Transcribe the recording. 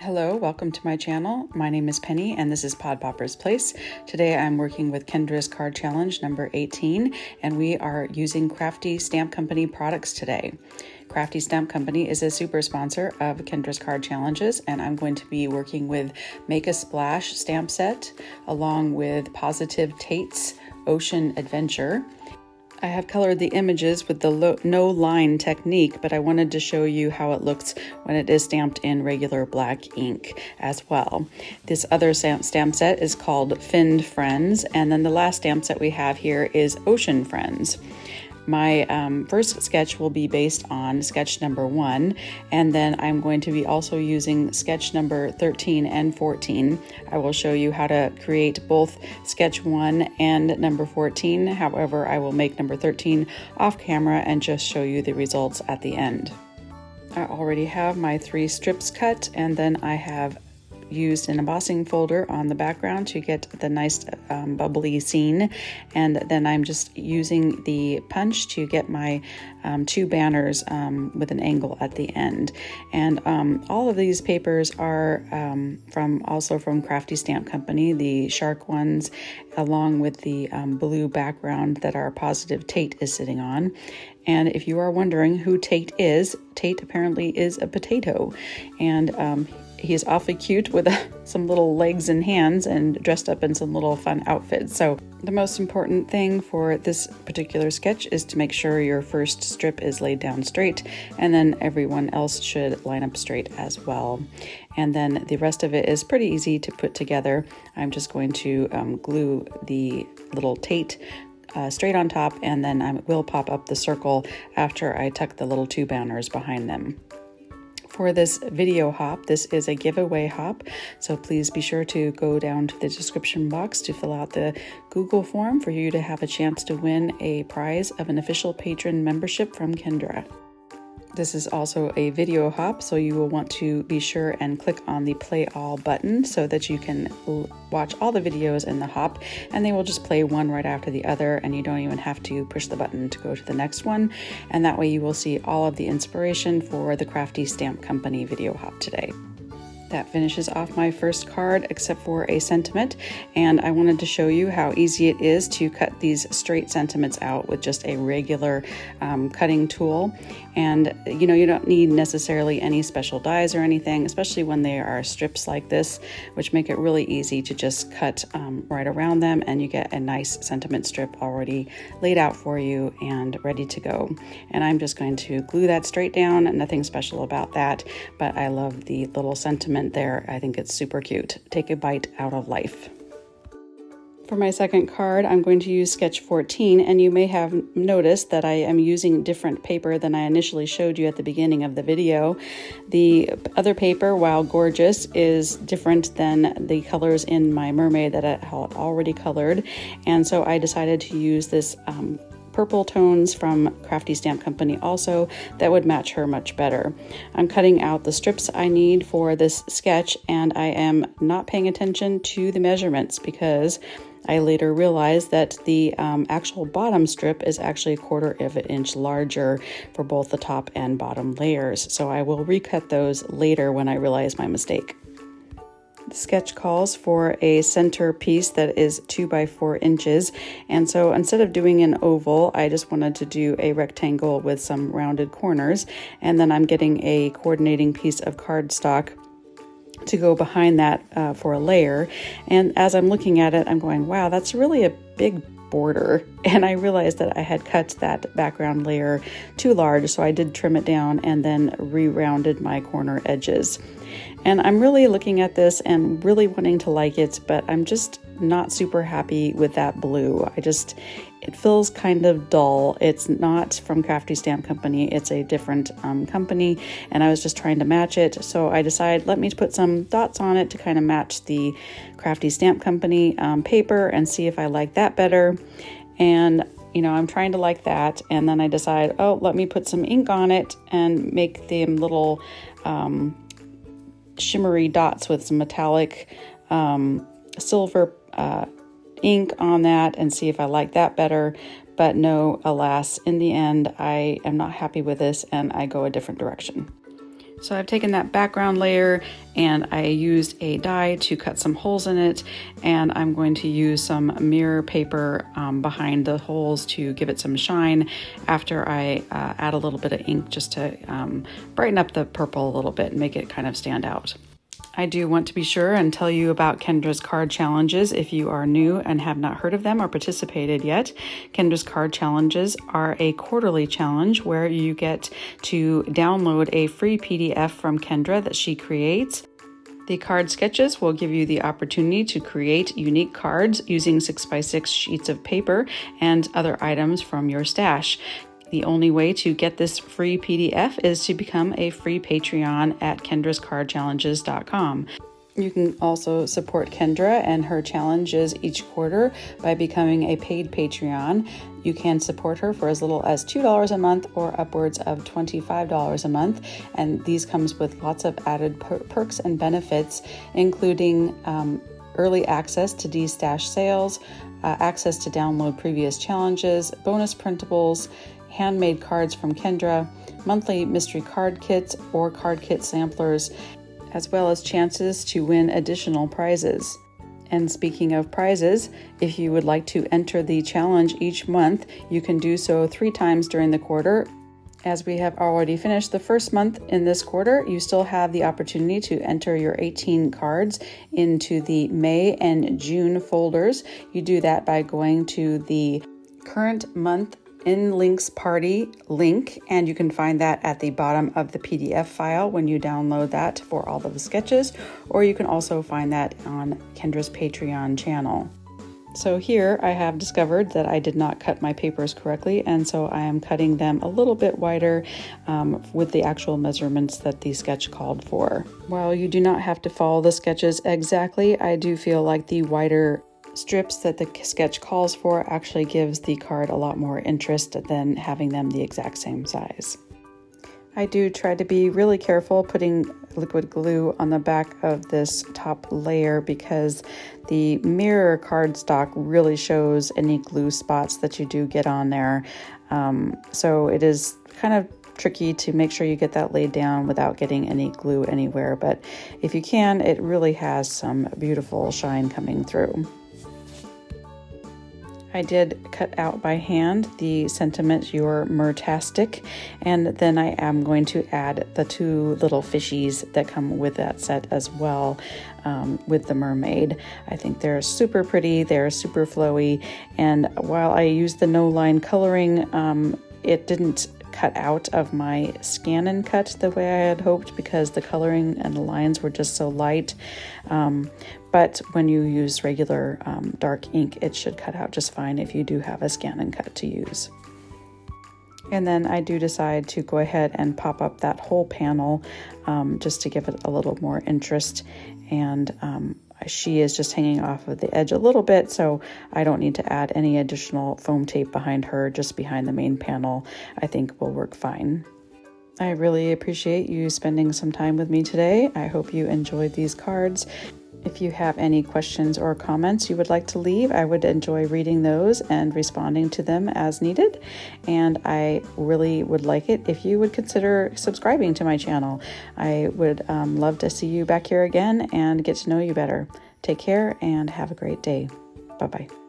Hello, welcome to my channel. My name is Penny and this is Pod Popper's Place. Today I'm working with Kendra's card challenge number 18 and we are using Crafty Stamp Company products today. Crafty Stamp Company is a super sponsor of Kendra's card challenges and I'm going to be working with Make a Splash stamp set along with Positive Tate's Ocean Adventure. I have colored the images with the no line technique, but I wanted to show you how it looks when it is stamped in regular black ink as well. This other stamp set is called Finned Friends, and then the last stamp set we have here is Ocean Friends. My first sketch will be based on sketch number 1, and then I'm going to be also using sketch number 13 and 14. I will show you how to create both sketch 1 and number 14. However, I will make number 13 off camera and just show you the results at the end. I already have my 3 strips cut, and then I have used an embossing folder on the background to get the nice bubbly scene, and then I'm just using the punch to get my 2 banners with an angle at the end. And all of these papers are also from Crafty Stamp Company, the shark ones, along with the blue background that our Positive Tate is sitting on. And if you are wondering who Tate is, Tate apparently is a potato, and he is awfully cute with some little legs and hands and dressed up in some little fun outfits. So the most important thing for this particular sketch is to make sure your first strip is laid down straight, and then everyone else should line up straight as well. And then the rest of it is pretty easy to put together. I'm just going to glue the little Tate straight on top, and then I will pop up the circle after I tuck the little 2 banners behind them. For this video hop, this is a giveaway hop, so please be sure to go down to the description box to fill out the Google form for you to have a chance to win a prize of an official patron membership from Kendra. This is also a video hop, so you will want to be sure and click on the play all button so that you can watch all the videos in the hop, and they will just play one right after the other, and you don't even have to push the button to go to the next one. And that way you will see all of the inspiration for the Crafty Stamp Company video hop today. That finishes off my first card except for a sentiment, and I wanted to show you how easy it is to cut these straight sentiments out with just a regular cutting tool. And you don't need necessarily any special dies or anything, especially when they are strips like this, which make it really easy to just cut right around them, and you get a nice sentiment strip already laid out for you and ready to go. And I'm just going to glue that straight down, nothing special about that, but I love the little sentiment there. I think it's super cute. Take a bite out of life. For my second card, I'm going to use sketch 14, and you may have noticed that I am using different paper than I initially showed you at the beginning of the video. The other paper, while gorgeous, is different than the colors in my mermaid that I had already colored, and so I decided to use this purple tones from Crafty Stamp Company also that would match her much better. I'm cutting out the strips I need for this sketch, and I am not paying attention to the measurements because I later realized that the actual bottom strip is actually 1/4 of an inch larger for both the top and bottom layers. So I will recut those later when I realize my mistake. The sketch calls for a center piece that is 2 by 4 inches, and so instead of doing an oval, I just wanted to do a rectangle with some rounded corners, and then I'm getting a coordinating piece of cardstock to go behind that for a layer. And as I'm looking at it, I'm going, wow, that's really a big border, and I realized that I had cut that background layer too large, so I did trim it down and then re-rounded my corner edges. And I'm really looking at this and really wanting to like it, but I'm just not super happy with that blue. It feels kind of dull. It's not from Crafty Stamp Company, it's a different company, and I was just trying to match it. So I decided, let me put some dots on it to kind of match the Crafty Stamp Company paper and see if I like that better. And I'm trying to like that, and then I decide, oh, let me put some ink on it and make them little shimmery dots with some metallic silver ink on that and see if I like that better. But no, alas, in the end, I am not happy with this and I go a different direction. So I've taken that background layer and I used a die to cut some holes in it, and I'm going to use some mirror paper behind the holes to give it some shine after I add a little bit of ink just to brighten up the purple a little bit and make it kind of stand out. I do want to be sure and tell you about Kendra's card challenges if you are new and have not heard of them or participated yet. Kendra's card challenges are a quarterly challenge where you get to download a free PDF from Kendra that she creates. The card sketches will give you the opportunity to create unique cards using 6x6 sheets of paper and other items from your stash. The only way to get this free PDF is to become a free Patreon at kendrascardchallenges.com. You can also support Kendra and her challenges each quarter by becoming a paid Patreon. You can support her for as little as $2 a month or upwards of $25 a month. And these comes with lots of added perks and benefits, including early access to D-Stash sales, access to download previous challenges, bonus printables, handmade cards from Kendra, monthly mystery card kits or card kit samplers, as well as chances to win additional prizes. And speaking of prizes, if you would like to enter the challenge each month, you can do so 3 times during the quarter. As we have already finished the first month in this quarter, you still have the opportunity to enter your 18 cards into the May and June folders. You do that by going to the current month InLinkz party link, and you can find that at the bottom of the PDF file when you download that for all of the sketches, or you can also find that on Kendra's Patreon channel. So here I have discovered that I did not cut my papers correctly, and so I am cutting them a little bit wider with the actual measurements that the sketch called for. While you do not have to follow the sketches exactly, I do feel like the wider strips that the sketch calls for actually gives the card a lot more interest than having them the exact same size. I do try to be really careful putting liquid glue on the back of this top layer because the mirror cardstock really shows any glue spots that you do get on there. So it is kind of tricky to make sure you get that laid down without getting any glue anywhere, but if you can, it really has some beautiful shine coming through. I did cut out by hand the sentiment "You're Mertastic," and then I am going to add the 2 little fishies that come with that set as well with the mermaid. I think they're super pretty, they're super flowy, and while I used the no line coloring, it didn't cut out of my scan and cut the way I had hoped because the coloring and the lines were just so light. But when you use regular dark ink, it should cut out just fine if you do have a scan and cut to use. And then I do decide to go ahead and pop up that whole panel just to give it a little more interest. And she is just hanging off of the edge a little bit, so I don't need to add any additional foam tape behind her, just behind the main panel. I think will work fine. I really appreciate you spending some time with me today. I hope you enjoyed these cards. If you have any questions or comments you would like to leave, I would enjoy reading those and responding to them as needed. And I really would like it if you would consider subscribing to my channel. I would love to see you back here again and get to know you better. Take care and have a great day. Bye-bye.